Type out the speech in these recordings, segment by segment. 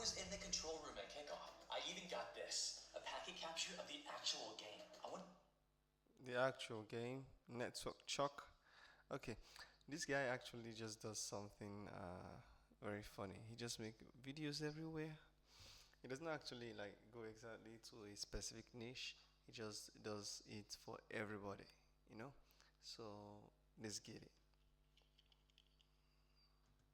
was in the control room at kickoff. I even got this, a packet capture of the actual game. The actual game, NetworkChuck. Okay, this guy actually just does something very funny. He just make videos everywhere. He doesn't actually like go exactly to a specific niche. He just does it for everybody, you know. So let's get it.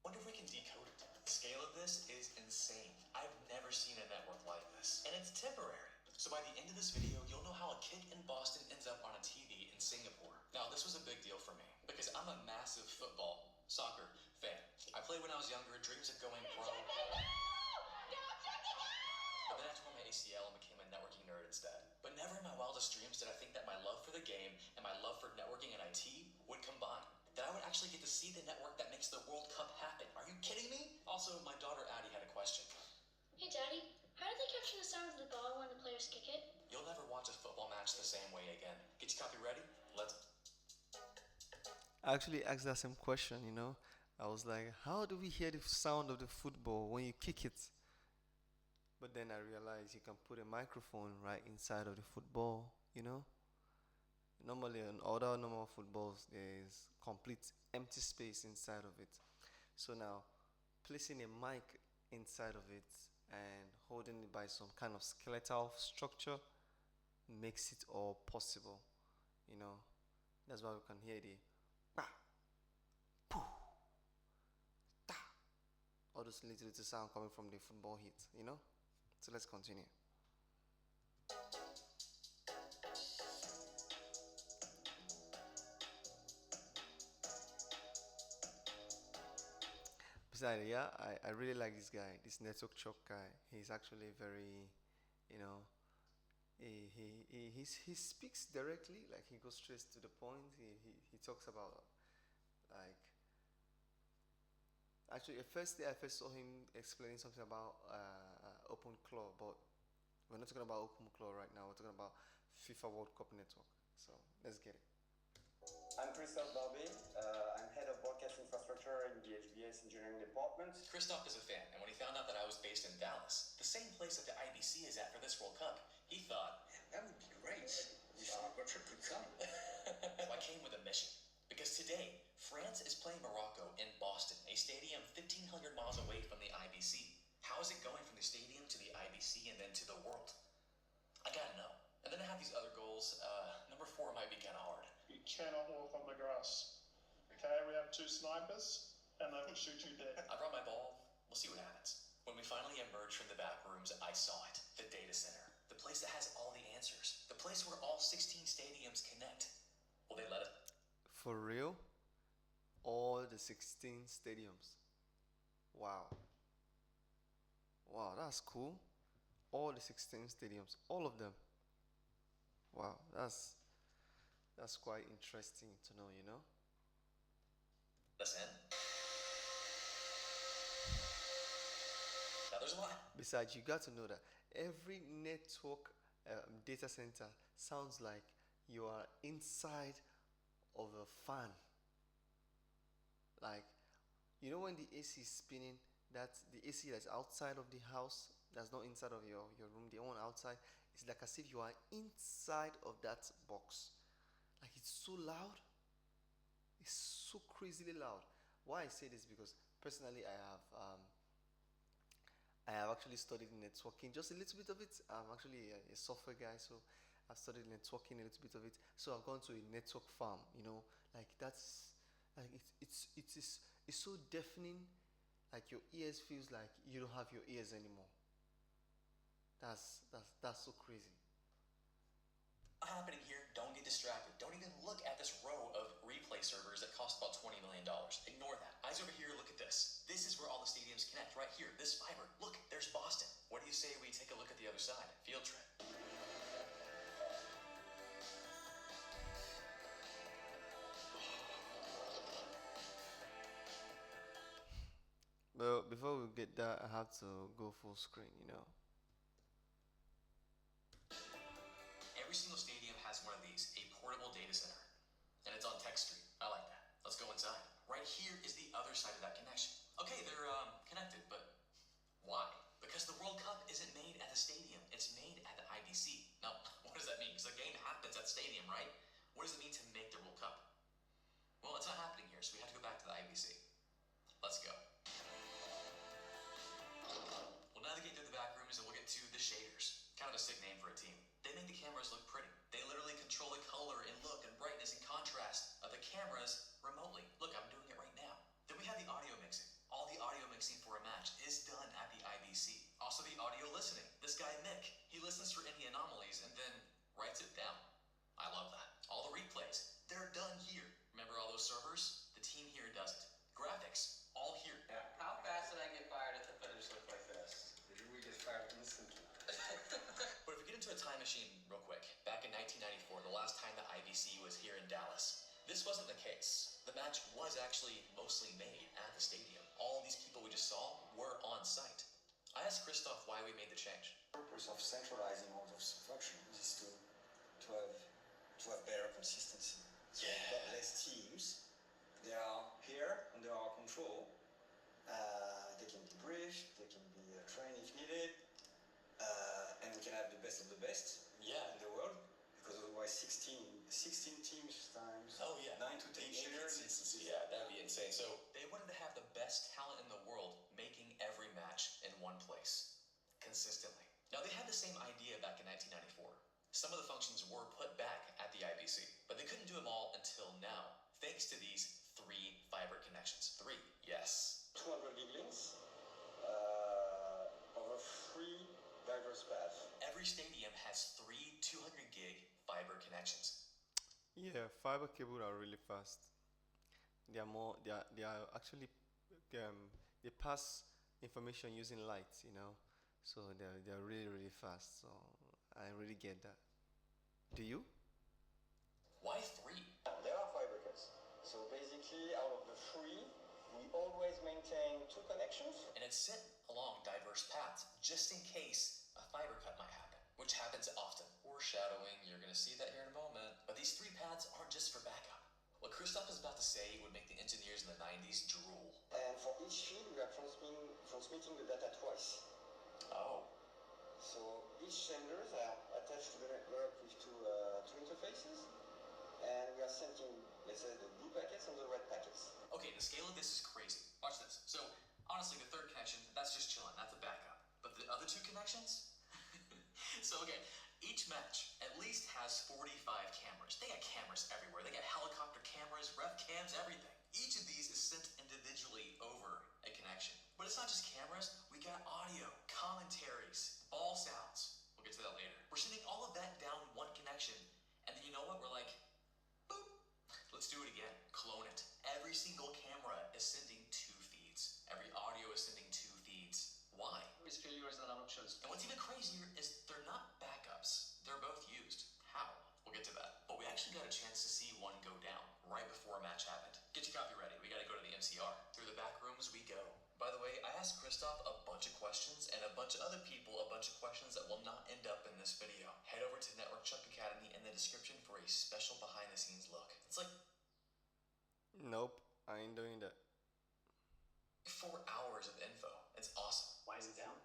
Wonder if we can decode it. The scale of this is insane. I've never seen a network like this, and it's temporary. So by the end of this video, you'll know how a kick in Boston ends up on a TV in Singapore. Now, this was a big deal for me because I'm a massive football, soccer fan. I played when I was younger, dreams of going pro. But then I tore my ACL and became a networking nerd instead. But never in my wildest dreams did I think that my love for the game and my love for networking and IT would combine. That I would actually get to see the network that makes the World Cup happen. Are you kidding me? Also, my daughter Addie had a question. Hey Daddy, how do they capture the sound of the ball when the players kick it? You'll never watch a football match the same way again. Get your copy ready? Let's... I actually asked that same question, you know. I was like, how do we hear the sound of the football when you kick it? But then I realized you can put a microphone right inside of the football, you know. Normally on other normal footballs there is complete empty space inside of it. So now placing a mic inside of it and holding it by some kind of skeletal structure makes it all possible, you know. That's why we can hear the bah, poo, ta, all those little sound coming from the football hit, you know. So let's continue. Besides, yeah, I really like this guy, this NetworkChuck guy. He's actually very, you know, he speaks directly, like he goes straight to the point. He talks about like actually the first day I first saw him explaining something about OpenClaw, but we're not talking about OpenClaw right now. We're talking about FIFA World Cup network. So let's get it. I'm Christophe Barbé. I'm head of broadcast infrastructure in the HBS engineering department. Christophe is a fan, and when he found out that I was based in Dallas, the same place that the IBC is at for this World Cup, he thought, that would be great. NetworkChuck could come. So I came with a mission. Because today, France is playing Morocco in Boston, a stadium 1,500 miles away from the IBC. How is it going from the stadium to the IBC and then to the world? I gotta know. And then I have these other goals. Number 4 might be kind of hard. You cannot walk on the grass. Okay, we have 2 snipers, and they will shoot you dead. I brought my ball. We'll see what happens. When we finally emerged from the back rooms, I saw it. The data center. The place that has all the answers. The place where all 16 stadiums connect. Will they let us? For real? All the 16 stadiums. Wow. Wow, that's cool. All the 16 stadiums. All of them. Wow, that's quite interesting to know, you know? Listen. Now there's a lot. Besides, you got to know that every network data center sounds like you are inside of a fan. Like, you know when the AC is spinning, that's the AC that's outside of the house, that's not inside of your room, the one outside, it's like as if you are inside of that box. Like, it's so loud. It's so crazily loud. Why I say this because personally I have actually studied networking, just a little bit of it. I'm actually a software guy, so I've studied networking a little bit of it. So I've gone to a network farm, you know, like that's like it's so deafening, like your ears feels like you don't have your ears anymore. That's so crazy. Happening here, don't get distracted. Don't even look at this row of replay servers that cost about $20 million. Ignore that. Eyes over here, look at this. This is where all the stadiums connect, right here, this fiber. Look, there's Boston. What do you say we take a look at the other side? Field trip. Well, before we get that, I have to go full screen, you know. Every single stadium has one of these, a portable data center. And it's on Tech Street. I like that. Let's go inside. Right here is the other side of that connection. Okay, they're connected, but why? Because cameras look pretty. They literally control the color and look and brightness and contrast of the cameras remotely. Look, I'm doing it right now. Then we have the audio mixing. All the audio mixing for a match is done at the IBC. Also the audio listening. This guy Mick, he listens for any anomalies and then writes it down. I love that. All the replays, they're done here. Remember all those servers? The team here does it. Graphics, all here. Yeah. How fast did I get fired if the footage looked like this? Did we get fired instantly? But if we get into a time machine real quick, back in 1994, the last time the IBC was here in Dallas, this wasn't the case. The match was actually mostly made at the stadium. All these people we just saw were on site. I asked Christoph why we made the change. The purpose of centralizing all those functions is to have better consistency. So we've got less teams. They are here under our control. They can be briefed, they can be trained if needed, and we can have the best of the best in the world. Because otherwise 16 teams times 9 to 10 shares. Yeah, that'd be insane. So they wanted to have the best talent in the world making every match in one place, consistently. Now they had the same idea back in 1994. Some of the functions were put back at the IBC, but they couldn't do them all until now, thanks to these 3 fiber connections. 3, yes. 200 gig links over 3 diverse paths. Every stadium has 3 200 gig fiber connections. Yeah, fiber cable are really fast. They are more. They are actually. They pass information using light. You know, so they're really fast. So I really get that. Do you? Why 3? There are fiber cuts. So basically, out of the 3, we always maintain 2 connections. And it's sent along diverse paths just in case a fiber cut might happen, which happens often. Foreshadowing, you're going to see that here in a moment. But these 3 paths aren't just for backup. What Christoph is about to say would make the engineers in the 90s drool. And for each feed, we are transmitting the data twice. Oh. So each senders are attached to the network with 2 interfaces, and we are sending, let's say, the blue packets and the red packets. Okay, the scale of this is crazy. Watch this. So, honestly, the 3rd connection, that's just chilling. That's a backup. But the other 2 connections? So, okay, each match at least has 45 cameras. They got cameras everywhere. They got helicopter cameras, ref cams, everything. Each of these is sent individually over a connection. But it's not just cameras. We got audio, commentaries, ball sounds. We'll get to that later. We're sending all of that down one connection. And then you know what? We're like, boop. Let's do it again. Clone it. Every single camera is sending 2 feeds. Every audio is sending 2 feeds. Why? Always failures and options. And what's even crazier is they're not backups. They're both used. How? We'll get to that. But we actually got a chance to see one go down right before a match happened. Get your copy ready. We got to go to the MCR. Through the back rooms we go. By the way, I asked Christoph a bunch of questions and a bunch of other people a bunch of questions that will not end up in this video. Head over to NetworkChuck Academy in the description for a special behind-the-scenes look. It's like Nope, I ain't doing that. 4 hours of info. It's awesome. Why is it down?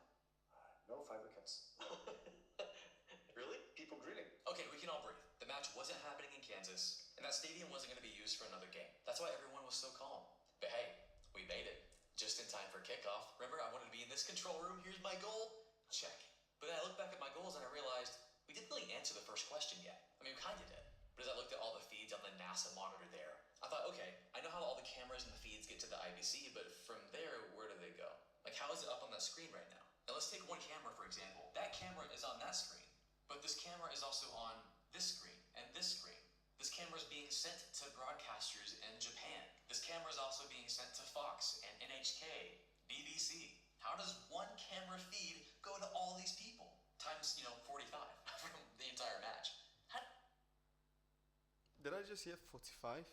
No fiber cuts. Really? People grilling. Okay, we can all breathe. The match wasn't happening in Kansas, and that stadium wasn't going to be used for another game. That's why everyone was so calm. But hey, we made it. Just in time for kickoff. Remember, I wanted to be in this control room. Here's my goal. Check. But then I looked back at my goals and I realized we didn't really answer the first question yet. I mean, we kind of did. But as I looked at all the feeds on the NASA monitor there, I thought, okay, I know how all the cameras and the feeds get to the IBC, but from there, where do they go? Like, how is it up on that screen right now? Now, let's take one camera, for example. That camera is on that screen, but this camera is also on this screen and this screen. This camera is being sent to broadcasters in Japan. This camera is also being sent to Fox and NHK, BBC. How does one camera feed go to all these people? Times, 45 from the entire match. Did I just hear 45?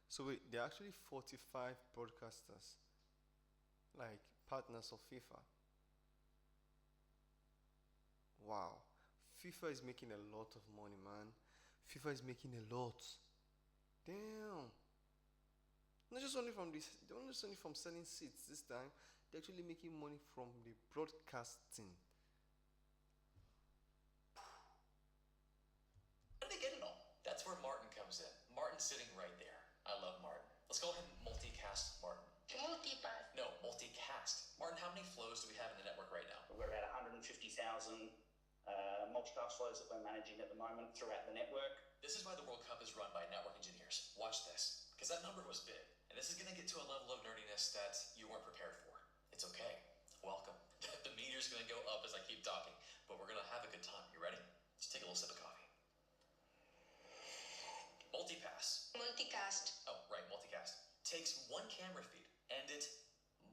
So wait, there are actually 45 broadcasters, like partners of FIFA. Wow, FIFA is making a lot of money, man. FIFA is making a lot. Damn. Not just only from this, not just only from selling seats this time. They're actually making money from the broadcasting. How did they get it all? That's where Martin comes in. Martin's sitting right there. I love Martin. Let's call him Multicast Martin. Multipath. No, multicast. Martin, how many flows do we have in the network right now? We're at 150,000 multicast flows that we're managing at the moment throughout the network. This is why the World Cup is run by network engineers. Watch this, because that number was big. And this is going to get to a level of nerdiness that you weren't prepared for. It's okay. Welcome. The meter's going to go up as I keep talking, but we're going to have a good time. You ready? Just take a little sip of coffee. Multipass. Multicast. Oh, right, multicast. Takes one camera feed and it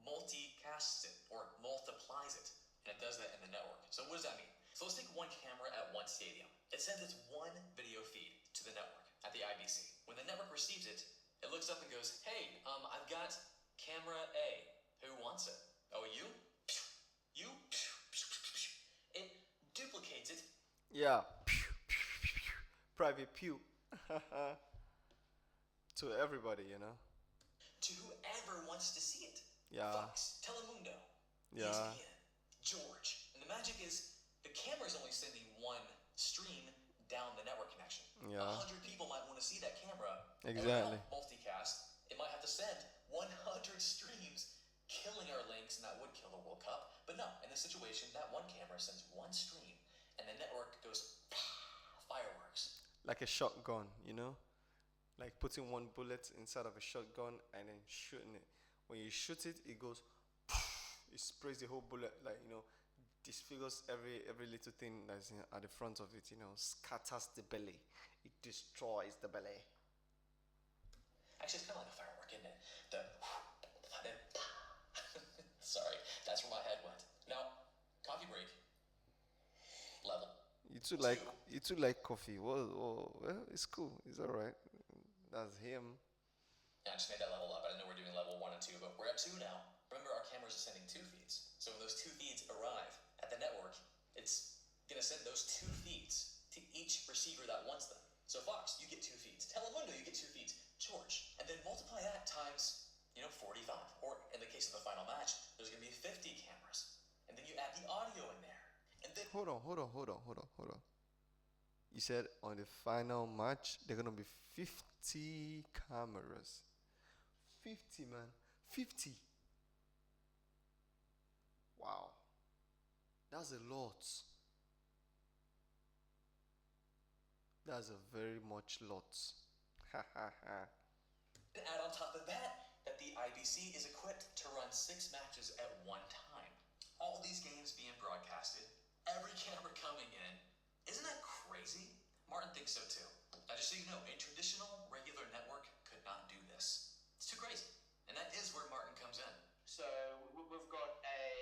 multicasts it or multiplies it. And it does that in the network. So what does that mean? So let's take one camera at one stadium. It sends its one video feed to the network at the IBC. When the network receives it, it looks up and goes, hey, I've got camera A. Who wants it? Oh, you? You? It duplicates it. Yeah. Private pew. To everybody, you know. To whoever wants to see it. Yeah. Fox, Telemundo, Yeah. ESPN, George. And the magic is the camera's only sending one stream down the network connection. Yeah. 100 people might want to see that camera. Exactly. And without multicast, it might have to send 100 streams, killing our links, and that would kill the World Cup. But no, in this situation, that one camera sends one stream, and the network goes fireworks. Like a shotgun, you know? Like putting one bullet inside of a shotgun and then shooting it. When you shoot it, it goes, it sprays the whole bullet, like, you know, disfigures every little thing that's at the front of it, you know, scatters the belly. It destroys the belly. Actually, it's kind of like a firework, isn't it? Sorry, that's where my head went. Now, coffee break. Level. You too like coffee. Well, it's cool. It's all right. That's him. Yeah, I just made that level up. I didn't know we're doing level 1 and 2, but we're at 2 now. Remember, our cameras are sending 2 feeds. So when those 2 feeds arrive at the network, it's going to send those 2 feeds to each receiver that wants them. So Fox, you get 2 feeds. Telemundo, you get 2 feeds. George. And then multiply that times, 45. Or in the case of the final match, there's going to be 50 cameras. And then you add the audio in there. And then... Hold on. You said on the final match, there are going to be 50 cameras. 50, man. 50. Wow. That's a lot. That's a very much lot. Ha ha ha. And add on top of that the IBC is equipped to run 6 matches at one time. All these games being broadcasted, every camera coming in. Isn't that crazy? Martin thinks so too. Now just so you know, a traditional, regular network could not do this. It's too crazy. And that is where Martin comes in. So we've got a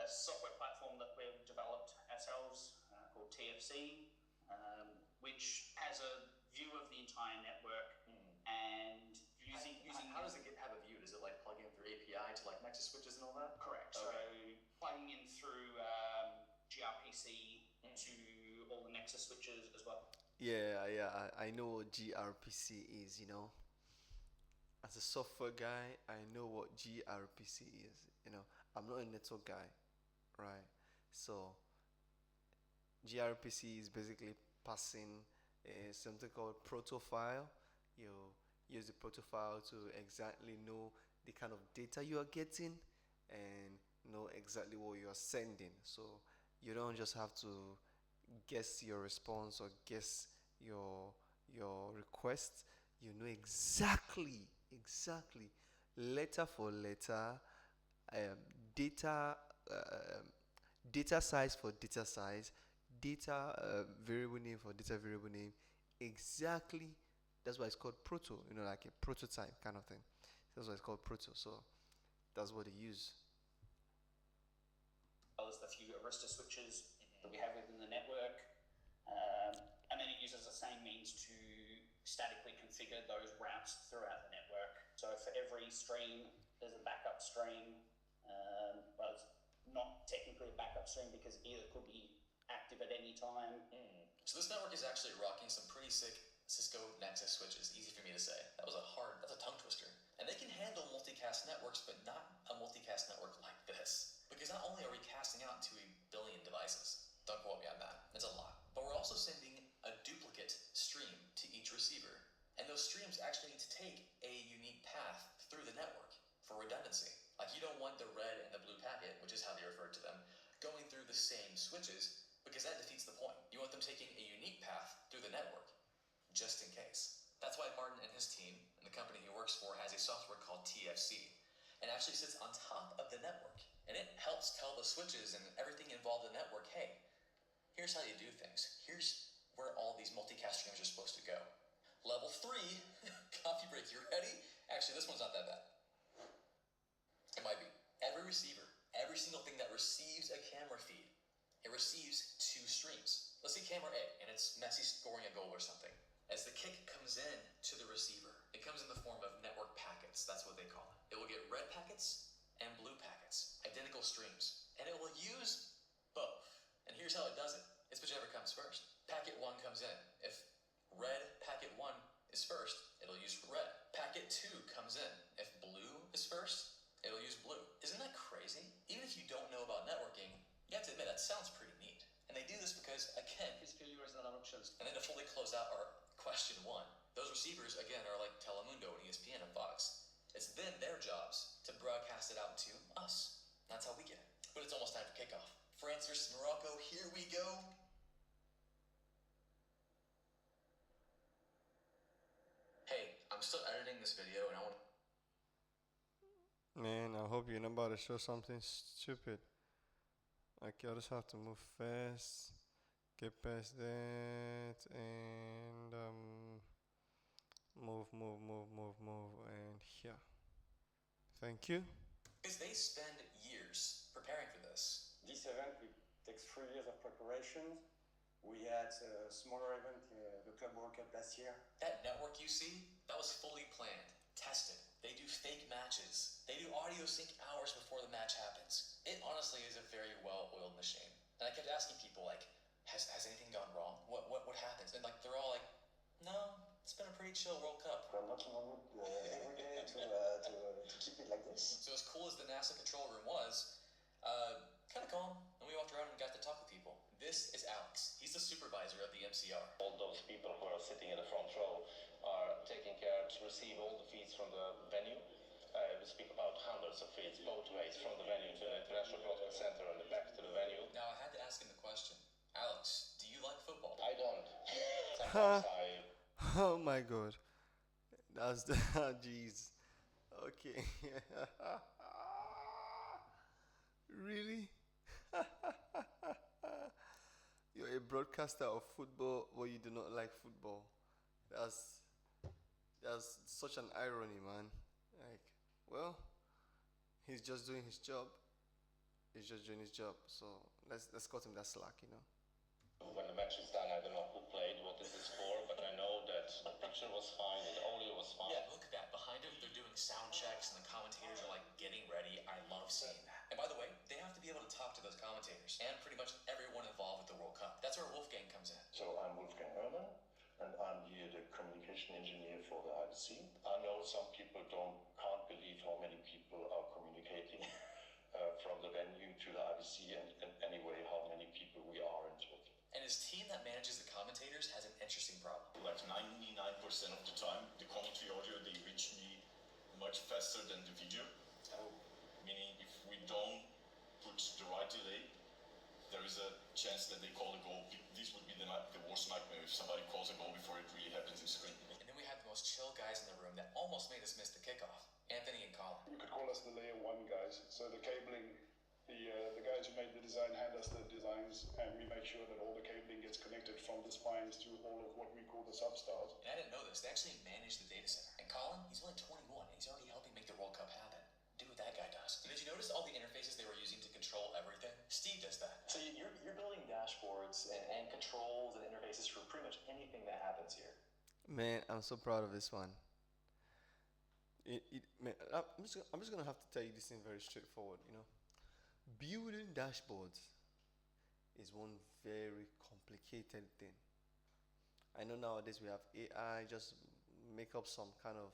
software platform that we've developed ourselves called TFC, which has a view of the entire network and using. How does it have a view? Does it like plug in through API to like Nexus switches and all that? Correct. Okay. So plugging in through gRPC to all the Nexus switches as well. Yeah, I know what gRPC is, you know. As a software guy, I know what gRPC is, you know. I'm not a network guy, right? So gRPC is basically passing something called proto file. You use the proto file to exactly know the kind of data you are getting and know exactly what you are sending. So you don't just have to guess your response or guess your request. You know exactly letter for letter, data size for data size, data variable name for data variable name. Exactly. That's why it's called proto, you know, like a prototype kind of thing. That's why it's called proto. So that's what they use. Well as the few Arista switches that we have within the network, and then it uses the same means to statically configure those routes throughout the network. So for every stream, there's a backup stream. Well, it's not technically a backup stream because either could be active at any time. So this network is actually rocking some pretty sick Cisco Nexus switches. Easy for me to say. That's a tongue twister. And they can handle multicast networks, but not a multicast network like this. Because not only are we casting out to 1 billion devices, don't quote me on that, it's a lot, but we're also sending a duplicate stream to each receiver. And those streams actually need to take a unique path through the network for redundancy. Like you don't want want the red and the blue packet, which is how they refer to them, going through the same switches, because that defeats the point. You want them taking a unique path through the network, just in case. That's why Martin and his team, and the company he works for, has a software called TFC. It actually sits on top of the network, and it helps tell the switches and everything involved in the network, hey, here's how you do things. Here's where all these multicast streams are supposed to go. Level 3, coffee break, you ready? Actually, this one's not that bad. It might be. Every receiver, every single thing that receives a camera feed, it receives 2 streams. Let's see camera A, and it's Messi scoring a goal or something. As the kick comes in to the receiver, it comes in the form of network packets. That's what they call it. It will get red packets and blue packets, identical streams, and it will use both. And here's how it does it. It's whichever comes first. Packet 1 comes in. If red packet 1 is first, it'll use red. Packet 2 comes in. If blue is first, it'll use blue. Isn't that crazy? Even if you don't know about networking, you have to admit that sounds pretty neat. And they do this because, again, and then to fully close out our question 1, those receivers, again, are like Telemundo and ESPN and Fox. It's then their jobs to broadcast it out to us. That's how we get it. But it's almost time for kickoff. France versus Morocco, here we go. Hey, I'm still editing this video and I want... Man, I hope you're not about to show something stupid. Okay, I'll just have to move fast, get past that, and move, and here. Thank you. Because they spend years preparing for this. This event takes 3 years of preparation. We had a smaller event, the Club WorldCup last year. That network you see, that was fully planned, tested. They do fake matches. They do audio sync hours before the match happens. It honestly is a very well-oiled machine. And I kept asking people, like, has anything gone wrong? What happens? And like, they're all like, no, it's been a pretty chill World Cup. We're knocking on wood every day to keep it like this. So as cool as the NASA control room was, kind of calm, and we walked around and got to talk with people. This is Alex. He's the supervisor of the MCR. All those people who are sitting in the front row are taking care to receive all the feeds from the venue. We speak about hundreds of feeds both ways, from the venue to the International Broadcast Center and back to the venue. Now I had to ask him the question, Alex, do you like football? I don't. Sometimes Oh my god. That's the jeez. Okay. Really? You're a broadcaster of football, but you do not like football. That's such an irony, man. Like, well, he's just doing his job. He's just doing his job. So let's cut him that slack, you know. when the match is done, I don't know who played, what it is for, but I know that the picture was fine, the audio was fine. Yeah, look at that. Behind him, they're doing sound checks, and the commentators are like getting ready. I love seeing that. And by the way, they have to be able to talk to those commentators and pretty much everyone involved with the World Cup. That's where Wolfgang comes in. So I'm Wolfgang Herrmann, and I'm here the communication engineer for the IBC. I know some people can't believe how many people are communicating from the venue to the IBC, and anyway, how many people we are in total. And his team that manages the commentators has an interesting problem. Like 99% of the time, the commentary audio, they reach me much faster than the video. Meaning if we don't put the right delay, there is a chance that they call a goal. This would be the worst nightmare if somebody calls a goal before it really happens in screen. And then we had the most chill guys in the room that almost made us miss the kickoff. Anthony and Colin. You could call us the layer 1 guys. So the cabling, the guys who made the design hand us the designs, and we make sure that all the cabling gets connected from the spines to all of what we call the substars. And I didn't know this. They actually manage the data center. And Colin, he's only 21 and he's already helping make the World Cup happen. Do what that guy does. And did you notice all the interfaces they were using to control everything? Steve does that. So you're building dashboards and controls and interfaces for pretty much anything that happens here. Man, I'm so proud of this one. Man, I'm just gonna have to tell you this thing very straightforward. You know, building dashboards is one very complicated thing. I know nowadays we have AI, just make up some kind of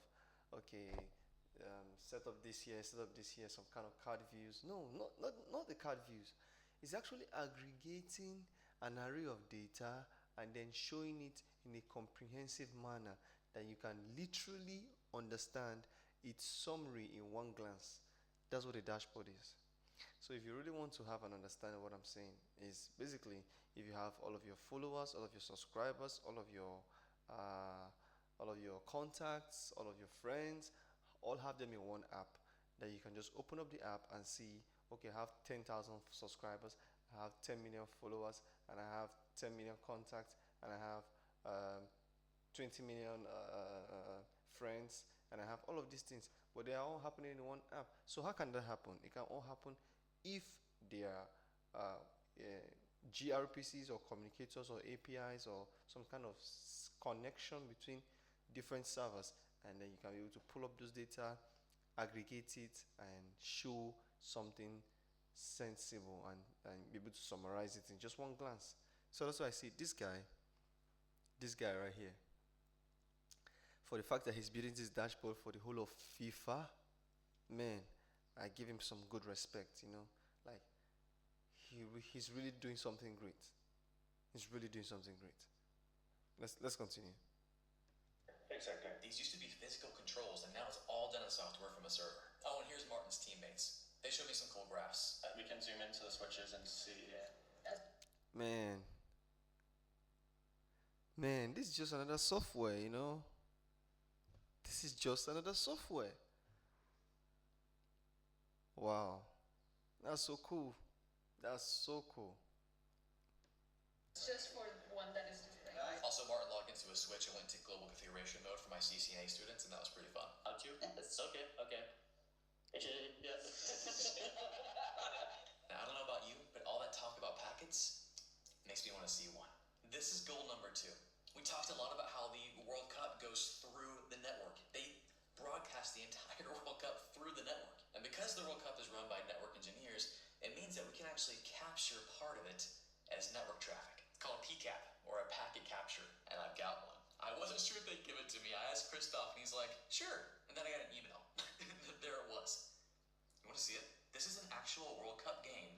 set up this here, some kind of card views. No, not the card views. It's actually aggregating an array of data and then showing it in a comprehensive manner that you can literally understand its summary in one glance. That's what a dashboard is. So if you really want to have an understanding of what I'm saying, is basically if you have all of your followers, all of your subscribers, uh, all of your contacts, all of your friends, all have them in one app, that you can just open up the app and see, okay, I have 10,000 subscribers, I have 10 million followers, and I have 10 million contacts, and I have 20 million friends, and I have all of these things, but they are all happening in one app. So how can that happen? It can all happen if they are gRPCs or communicators or APIs or some kind of connection between different servers, and then you can be able to pull up those data, aggregate it, and show something sensible, and be able to summarize it in just one glance. So that's why I see this guy right here, for the fact that he's building this dashboard for the whole of FIFA, man, I give him some good respect, like he's really doing something great. He's really doing something great. Let's continue. Exactly. These used to be physical controls, and now it's all done in software from a server. Oh, and here's Martin's teammates. They showed me some cool graphs. We can zoom into the switches and see. Man, this is just another software, This is just another software. Wow. That's so cool. That's so cool. It's just for one that is displaying. Also, Martin logged into a switch and went to global configuration mode for my CCNA students, and that was pretty fun. How to? It's okay. Yeah. Now, I don't know about you, but all that talk about packets makes me want to see one. This is goal number 2. We talked a lot about how the World Cup goes through the network. They broadcast the entire World Cup through the network. And because the World Cup is run by network engineers, it means that we can actually capture part of it as network traffic. It's called a PCAP, or a packet capture, and I've got one. I wasn't sure if they'd give it to me. I asked Christoph, and he's like, sure. And then I got an email. There it was. You want to see it? This is an actual World Cup game,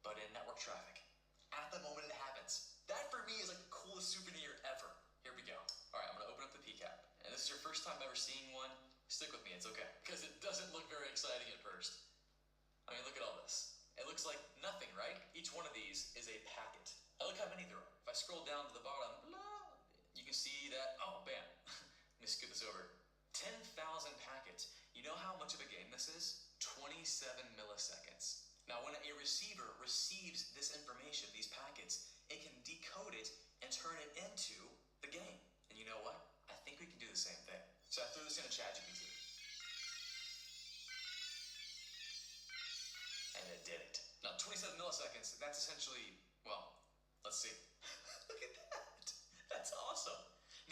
but in network traffic. At the moment it happens. That for me is like the coolest souvenir ever. Here we go. All right, I'm going to open up the PCAP. And this is your first time ever seeing one. Stick with me, it's okay. Because it doesn't look very exciting at first. I mean, look at all this. It looks like nothing, right? Each one of these is a packet. Now look how many there are. If I scroll down to the bottom, blah, you can see that, oh, bam. Let me scoot this over. 10,000 packets. You know how much of a game this is? 27 milliseconds. Now, when a receiver receives this information, these packets, it can decode it and turn it into the game. And you know what? I think we can do the same thing. So I threw this in a ChatGPT. And it did it. Now, 27 milliseconds, that's essentially, well, let's see. Look at that. That's awesome.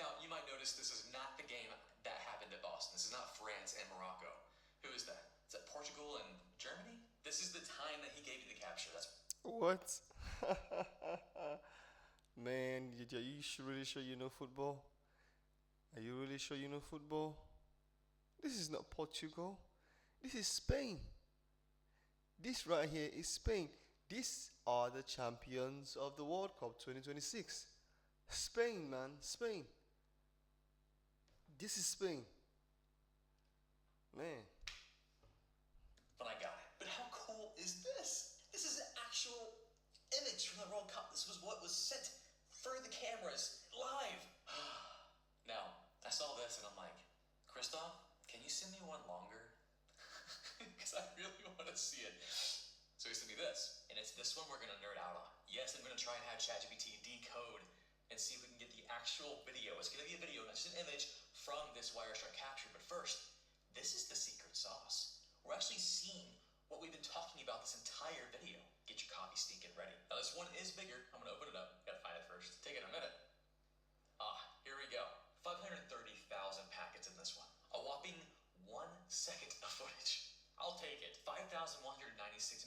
Now, you might notice this is not the game that happened at Boston. This is not France and Morocco. Who is that? Is that Portugal and Germany? This is the time that he gave you the capture. That's What? Man, are you really sure you know football? Are you really sure you know football? This is not Portugal. This is Spain. This right here is Spain. These are the champions of the World Cup 2026. Spain, man. Spain. This is Spain. Man. when I got it. But how cool is this? This is an actual image from the World Cup. This was what was sent through the cameras live. Now, I saw this and I'm like, Christoph, can you send me one longer? Because I really want to see it. So he sent me this, and it's this one we're going to nerd out on. Yes, I'm going to try and have ChatGPT decode and see if we can get the actual video. It's going to be a video, not just an image, from this Wireshark capture. But first, this is the secret sauce. We're actually seeing what we've been talking about this entire video. Get your coffee stick, get ready. Now this one is bigger. I'm going to open it up. Got to find it first. Take it a minute. Here we go. 530,000 packets in this one. A whopping 1 second of footage. I'll take it. 5,196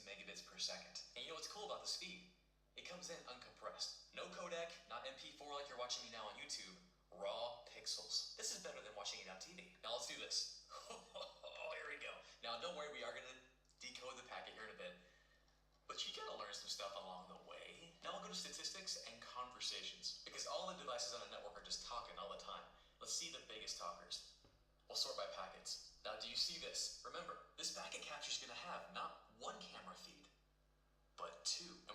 megabits per second. And you know what's cool about this feed? It comes in uncompressed. No codec, not MP4 like you're watching me now on YouTube. Raw pixels. This is better than watching it on TV. Now let's do this. Oh, here we go. Now don't worry, we are going to decode the packet here in a bit. But you gotta learn some stuff along the way. Now we'll go to statistics and conversations. Because all the devices on a network are just talking all the time. Let's see the biggest talkers. We'll sort by packets. Now do you see this? Remember, this packet capture is gonna have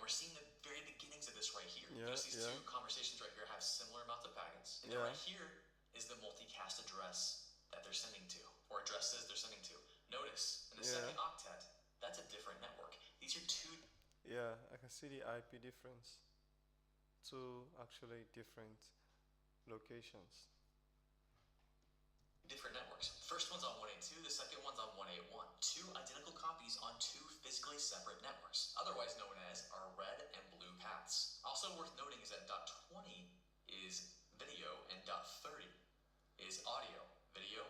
we're seeing the very beginnings of this right here. Yeah, Notice these yeah. two conversations right here have similar amounts of packets. And Yeah. then right here is the multicast address that they're sending to, or addresses they're sending to. Notice, in the Yeah. second octet, that's a different network. These are two Yeah, I can see the IP difference. Two actually different locations. different networks. First one's on 182, the second one's on 181. Two identical copies on two physically separate networks, otherwise known as our red and blue paths. Also worth noting is that dot 20 is video and dot 30 is audio. Video,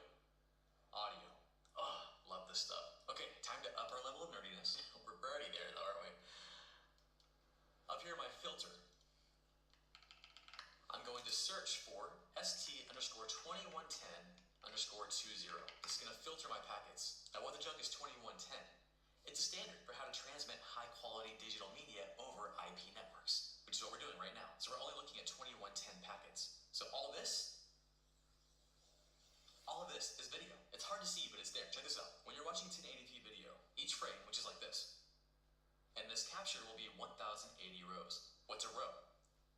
audio. Oh, love this stuff. Okay, time to up our level of nerdiness. We're already there though, aren't we? Up here, my filter. I'm going to search for ST_2110_20. This is going to filter my packets. Now, what the junk is 2110? It's a standard for how to transmit high-quality digital media over IP networks, which is what we're doing right now. So we're only looking at 2110 packets. So all of this is video. It's hard to see, but it's there. Check this out. When you're watching 1080p video, each frame, which is like this, and this capture will be 1080 rows. What's a row?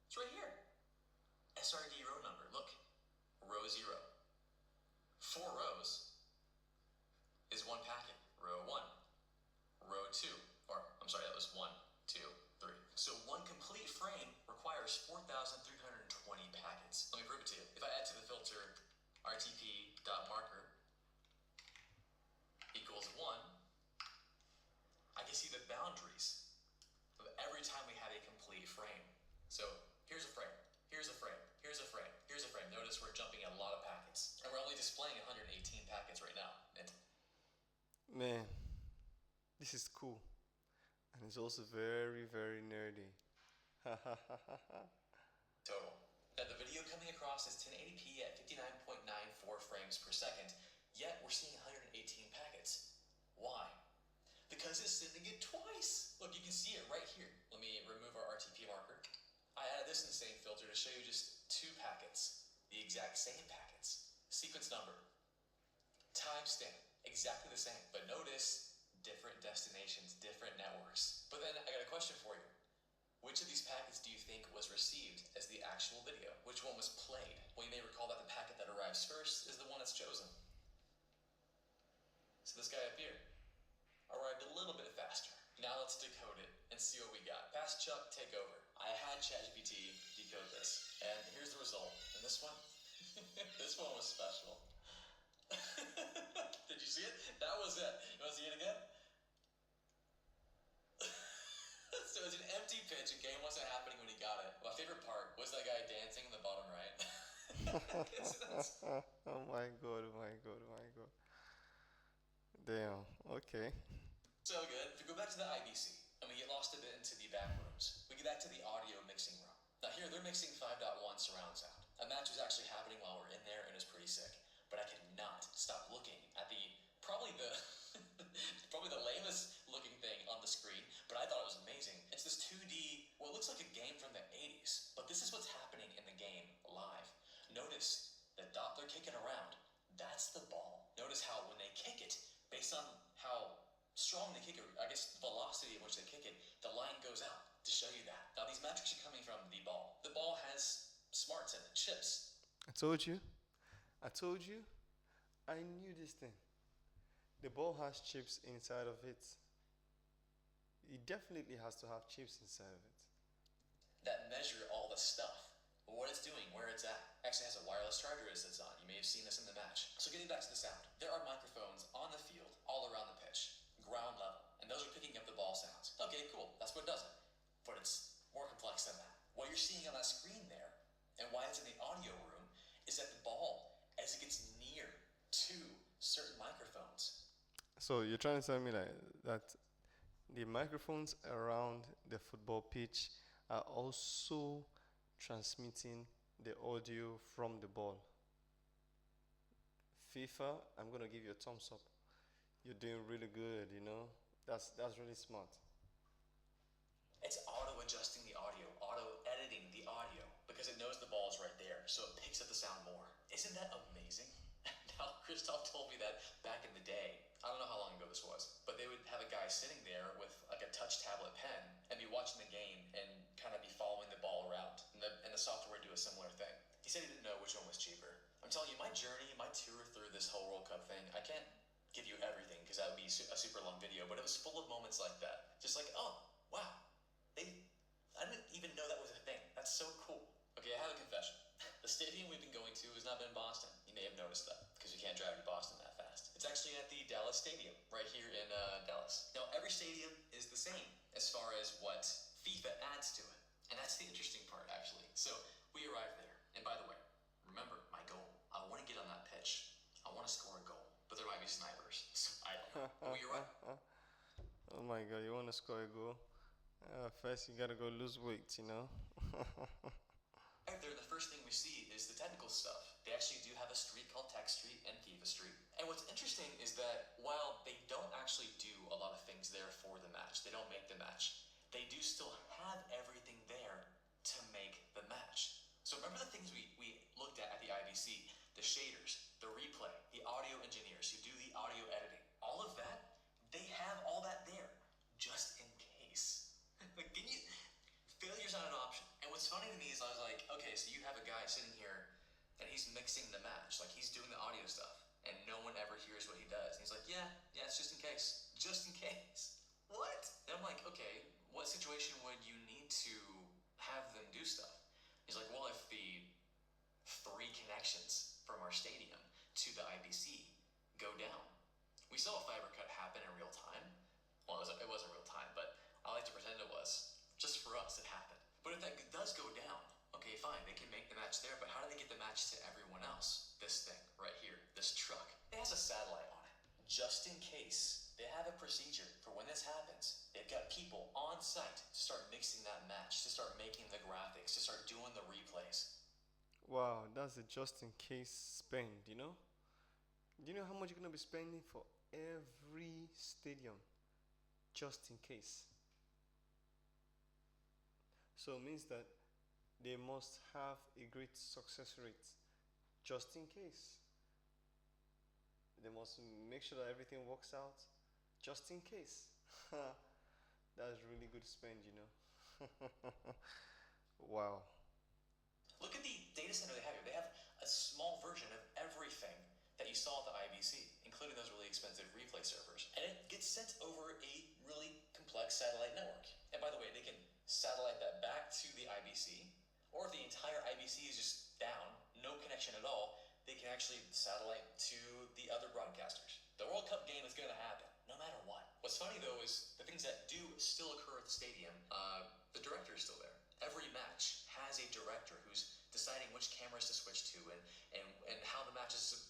It's right here. SRD row number. Look, row 0. 4 rows is one packet. Row 1. Row 2. Or, I'm sorry, that was 1, 2, 3. So one complete frame requires 4,320 packets. Let me prove it to you. If I add to the filter RTP.marker equals 1, I can see the boundaries of every time we have a complete frame. So here's a frame, here's a frame, here's a frame, here's a frame. Notice we're jumping a lot of packets. And we're only displaying 118 packets right now. Man, this is cool. And it's also very, very nerdy. Total. Now the video coming across is 1080p at 59.94 frames per second, yet we're seeing 118 packets. Why? Because it's sending it twice. Look, you can see it right here. Let me remove our RTP marker. I added this in the same filter to show you just 2 packets, the exact same packets. Sequence number, timestamp, exactly the same. But notice, different destinations, different networks. But then I got a question for you. Which of these packets do you think was received as the actual video? Which one was played? Well, you may recall that the packet that arrives first is the one that's chosen. So this guy up here arrived a little bit faster. Now let's decode it and see what we got. Fast Chuck, take over. I had ChatGPT decode this, and here's the result. And this one, this one was special. Did you see it? That was it. You want to see it again? So it's an empty pitch. A game wasn't happening when he got it. My favorite part was that guy dancing in the bottom right. Oh my god, oh my god, oh my god. Damn, okay. So good. If we go back to the IBC and we get lost a bit into the back rooms, we get back to the audio mixing room. Now here they're mixing 5.1 surround sound. A match was actually happening while we're in there and it was pretty sick. But I could not stop looking at probably the lamest looking thing on the screen, but I thought it was amazing. It's this 2D, well, it looks like a game from the 80s, but this is what's happening in the game live. Notice the dot they're kicking around, that's the ball. Notice how when they kick it, based on how strong they kick it, I guess the velocity in which they kick it, the line goes out to show you that. Now these metrics are coming from the ball. The ball has smarts in it, chips. I told you. I knew this thing. The ball has chips inside of it. It definitely has to have chips inside of it. That measure all the stuff. What it's doing, where it's at. Actually has a wireless charger it sits on. You may have seen this in the match. So getting back to the sound. There are microphones on the field all around the pitch. Ground level. And those are picking up the ball sounds. Okay, cool. That's what does it. But it's more complex than that. What you're seeing on that screen there, and why it's in the audio room, is that the ball, as it gets near to certain microphones. So you're trying to tell me that the microphones around the football pitch are also transmitting the audio from the ball. FIFA, I'm gonna give you a thumbs up. You're doing really good, you know. That's really smart. It's auto-adjusting the audio, auto-editing the audio, because it knows the ball's right there, so it picks up the sound more. Isn't that amazing? Now, Christoph told me that back in the day, I don't know how long ago this was, but they would have a guy sitting there with like a touch tablet pen and be watching watching the game and kind of be following the ball around, and the software would do a similar thing. He said he didn't know which one was cheaper. I'm telling you, my journey, my tour through this whole World Cup thing, I can't give you everything because that would be a super long video, but it was full of moments like that. Just like, oh, wow, I didn't even know that was a thing. That's so cool. Okay, I have a confession. The stadium we've been going to has not been in Boston. You may have noticed that because you can't drive to Boston that fast. It's actually at the Dallas Stadium, right here in Dallas. Now, every stadium is the same as far as what FIFA adds to it. And that's the interesting part, actually. So, we arrived there. And by the way, remember my goal. I want to get on that pitch. I want to score a goal. But there might be snipers. So, I don't know. But we arrived. Oh my God, you want to score a goal? First, you gotta go lose weight, you know? Right there, the first thing we see is the technical stuff. They actually do have a street called Tech Street and FIFA Street. And what's interesting is that while they don't actually do a lot of things there for the match, they don't make the match, they do still have everything there to make the match. So remember the things we looked at the IBC, the shaders, the replay, the audio engineers who do the audio editing, all of that, they have all that there, just in case. Like, failure's not an option. And what's funny to me is I was like, okay, so you have a guy sitting here and he's mixing the match, like he's doing the audio stuff, and no one ever hears what he does. And he's like, yeah, it's just in case. Just in case. What? And I'm like, okay, what situation would you need to have them do stuff? He's like, well, if the 3 connections from our stadium to the IBC go down. We saw a fiber cut happen in real time. Well, it wasn't real time, but I like to pretend it was. Just for us, it happened. But if that does go down, okay, fine, they can make the match there, but how do they get the match to everyone else? This thing right here, this truck, it has a satellite on it. Just in case, they have a procedure for when this happens. They've got people on site to start mixing that match, to start making the graphics, to start doing the replays. Wow, that's a just in case spend, you know? Do you know how much you're gonna be spending for every stadium? Just in case. So it means that they must have a great success rate, just in case. They must make sure that everything works out, just in case. That's really good spend, you know. Wow. Look at the data center they have here. They have a small version of everything that you saw at the IBC, including those really expensive replay servers. And it gets sent over a really complex satellite network. And by the way, they can satellite that back to the IBC, or if the entire IBC is just down, no connection at all, they can actually satellite to the other broadcasters. The World Cup game is going to happen, no matter what. What's funny though is the things that do still occur at the stadium, the director is still there. Every match has a director who's deciding which cameras to switch to and how the match is.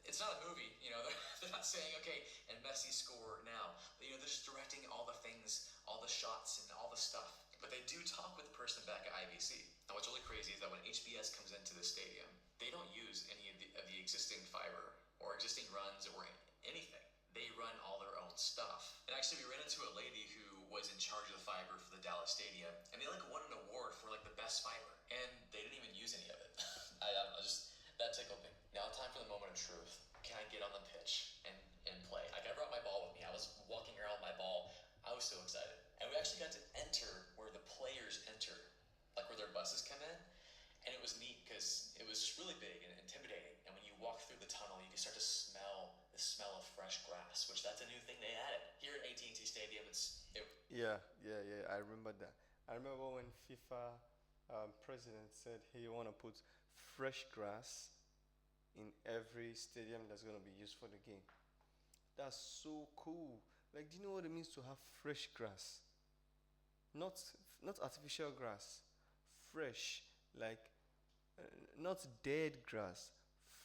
It's not a movie, you know. They're not saying, okay, and Messi score now. But, you know, they're just directing all the things, all the shots, and all the stuff. But they do talk with the person back at IBC. Now, what's really crazy is that when HBS comes into the stadium, they don't use any of the existing fiber or existing runs or anything. They run all their own stuff. And actually, we ran into a lady who was in charge of the fiber for the Dallas Stadium, and they won an award for the best fiber, and they didn't even use any of it. I just that tickled me. Now, time for the moment of truth. Can I get on the pitch and play? I brought my ball with me. I was walking around with my ball. I was so excited. And we actually got to enter where the players enter, where their buses come in. And it was neat because it was just really big and intimidating. And when you walk through the tunnel, you can start to smell the smell of fresh grass, which that's a new thing they added. Here at AT&T Stadium, Yeah, I remember that. I remember when FIFA president said he want to put fresh grass in every stadium that's going to be used for the game. That's so cool. Do you know what it means to have fresh grass? Not artificial grass. Fresh, not dead grass.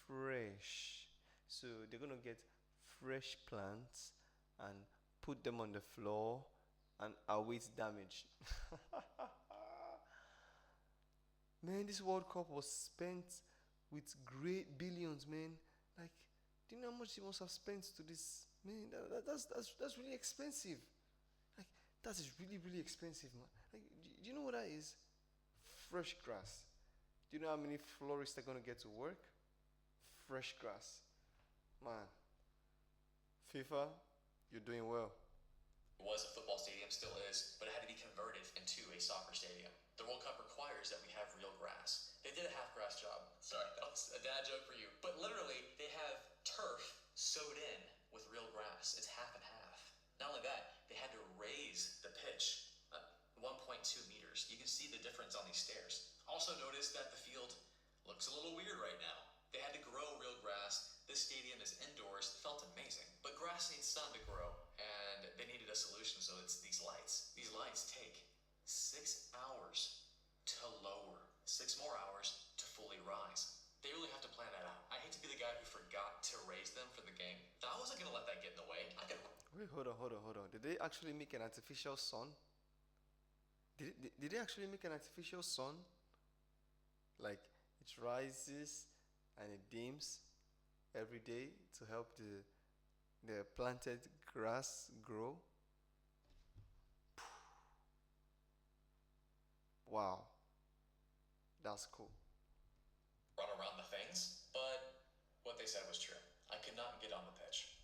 Fresh. So they're going to get fresh plants and put them on the floor and await damage. Man, this World Cup was spent with great billions, man. Do you know how much he must have spent to this? Man, that's really expensive. That is really, really expensive, man. Do you know what that is? Fresh grass. Do you know how many florists are gonna get to work? Fresh grass. Man, FIFA, you're doing well. was a football stadium, still is, but it had to be converted into a soccer stadium. The World Cup requires that we have real grass. They did a half-grass job. Sorry, that was a dad joke for you. But literally, they have turf sewed in with real grass. It's half and half. Not only that, they had to raise the pitch 1.2 meters. You can see the difference on these stairs. Also notice that the field looks a little weird right now. They had to grow real grass. This stadium is indoors. It felt amazing. But grass needs sun to grow, and they needed a solution, so it's these lights. These lights take 6 hours to lower, 6 more hours to fully rise. They really have to plan that out. I hate to be the guy who forgot to raise them for the game. I wasn't going to let that get in the way. I could... Wait, hold on. Did they actually make an artificial sun? Did they actually make an artificial sun? Like, it rises and it dims every day to help the planted grass grow? Wow, that's cool. Run around the things, but what they said was true. I could not get on the pitch.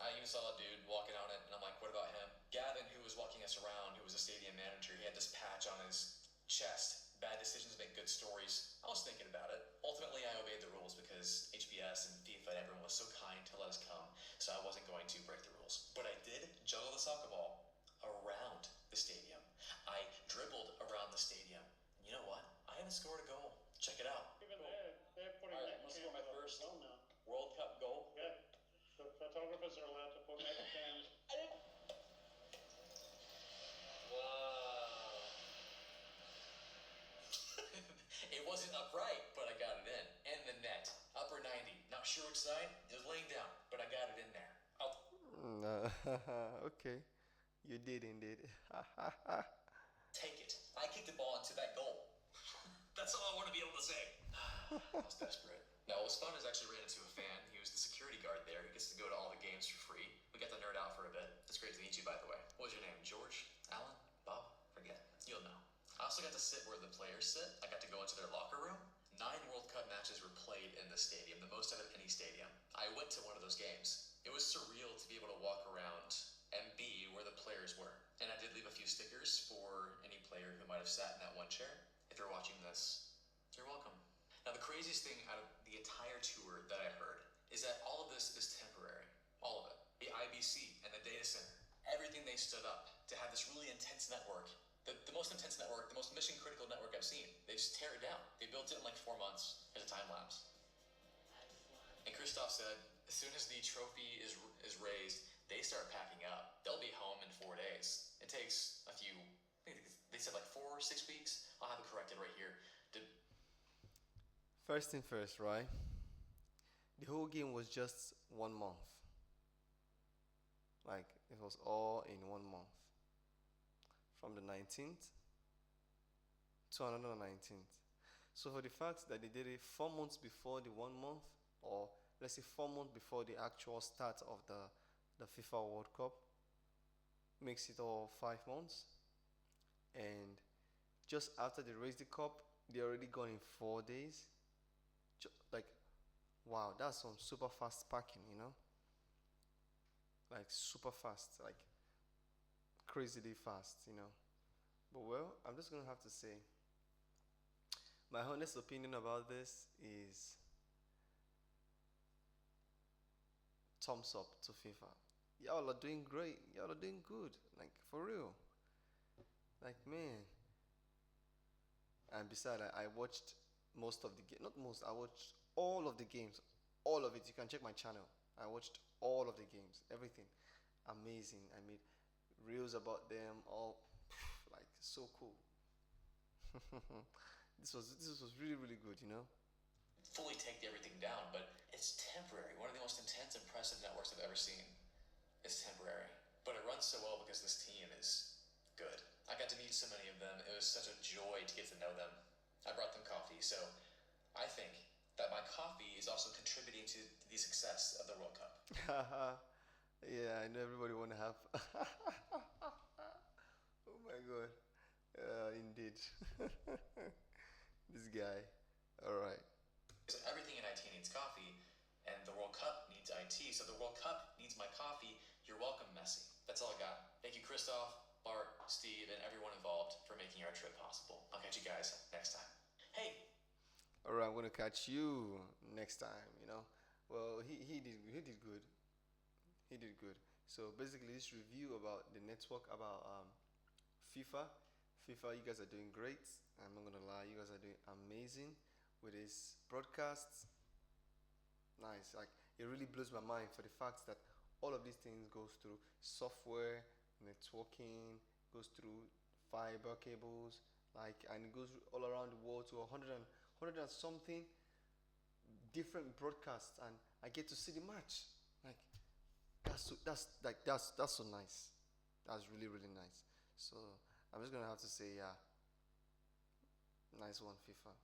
I even saw a dude walking on it, and I'm like, what about him? Gavin, who was walking us around, who was a stadium manager, he had this patch on his chest. Bad decisions make good stories. I was thinking about it. Ultimately, I obeyed the rules because HBS and FIFA and everyone was so kind to let us come, so I wasn't going to break the rules. But I did juggle the soccer ball around the stadium. I dribbled around the stadium. And you know what? I haven't scored a goal. Check it out. Even they're putting All right, I'm gonna score my first goal now. World Cup goal. Yeah, the photographers are allowed to put neck cams. Wow. It wasn't upright, but I got it in. In the net. Upper 90. Not sure which side. It was laying down, but I got it in there. Okay, you did indeed. Take it. I kicked the ball into that goal. That's all I want to be able to say. I was desperate. Now, what was fun is I actually ran into a fan. He was the security guard there. He gets to go to all the games for free. We got to nerd out for a bit. It's great to meet you, by the way. What was your name? George? Alan? Bob? Forget. You'll know. I also got to sit where the players sit. I got to go into their locker room. 9 World Cup matches were played in the stadium, the most out of any stadium. I went to one of those games. It was surreal to be able to walk around and be where the players were. And I did leave a few stickers for any player who might have sat in that one chair. If you're watching this, you're welcome. Now, the craziest thing out of the entire tour that I heard is that all of this is temporary. All of it. The IBC and the data center. Everything they stood up to have this really intense network. The most intense network, the most mission critical network I've seen. They just tear it down. They built it in like 4 months as a time lapse. And Christoph said, as soon as the trophy is raised, they start packing up. They'll be home in 4 days. It takes a few, I think they said like 4 or 6 weeks. I'll have it corrected right here. First thing first, right? The whole game was just 1 month. Like, it was all in 1 month. From the 19th to another 19th. So for the fact that they did it 4 months before the 1 month, or let's say 4 months before the actual start of the FIFA World Cup, makes it all 5 months. And just after they raised the cup, they're already gone in 4 days. Like, wow, that's some super fast packing, you know? Like, super fast, like, crazily fast, you know? But well, I'm just gonna have to say, my honest opinion about this is thumbs up to FIFA. Y'all are doing great. Y'all are doing good. Like, for real. Like, man. And besides, I watched most of the games. Not most, I watched all of the games. All of it. You can check my channel. I watched all of the games. Everything. Amazing. I made reels about them. All, like, so cool. This was really, really good, you know? Fully take everything down, but it's temporary. One of the most intense, impressive networks I've ever seen is temporary. But it runs so well because this team is good. I got to meet so many of them. It was such a joy to get to know them. I brought them coffee, so I think that my coffee is also contributing to the success of the World Cup. Yeah, I know everybody want to have. Oh my god. Indeed. This guy. Alright. So everything in IT needs coffee, and the World Cup needs IT, so the World Cup needs my coffee. You're welcome, Messi. That's all I got. Christoph, Bart, Steve, and everyone involved for making our trip possible. I'll catch you guys next time. Hey, All right, I'm gonna catch you next time. Well, he did good. He did good. So basically, this review about the network about FIFA. FIFA, you guys are doing great. I'm not gonna lie, you guys are doing amazing with this broadcasts. Nice. Like it really blows my mind for the fact that all of these things goes through software, networking, goes through fiber cables, like, and it goes all around the world to 100 and something different broadcasts, and I get to see the match. Like that's so nice. That's really really nice. So I'm just gonna have to say, yeah, nice one, FIFA.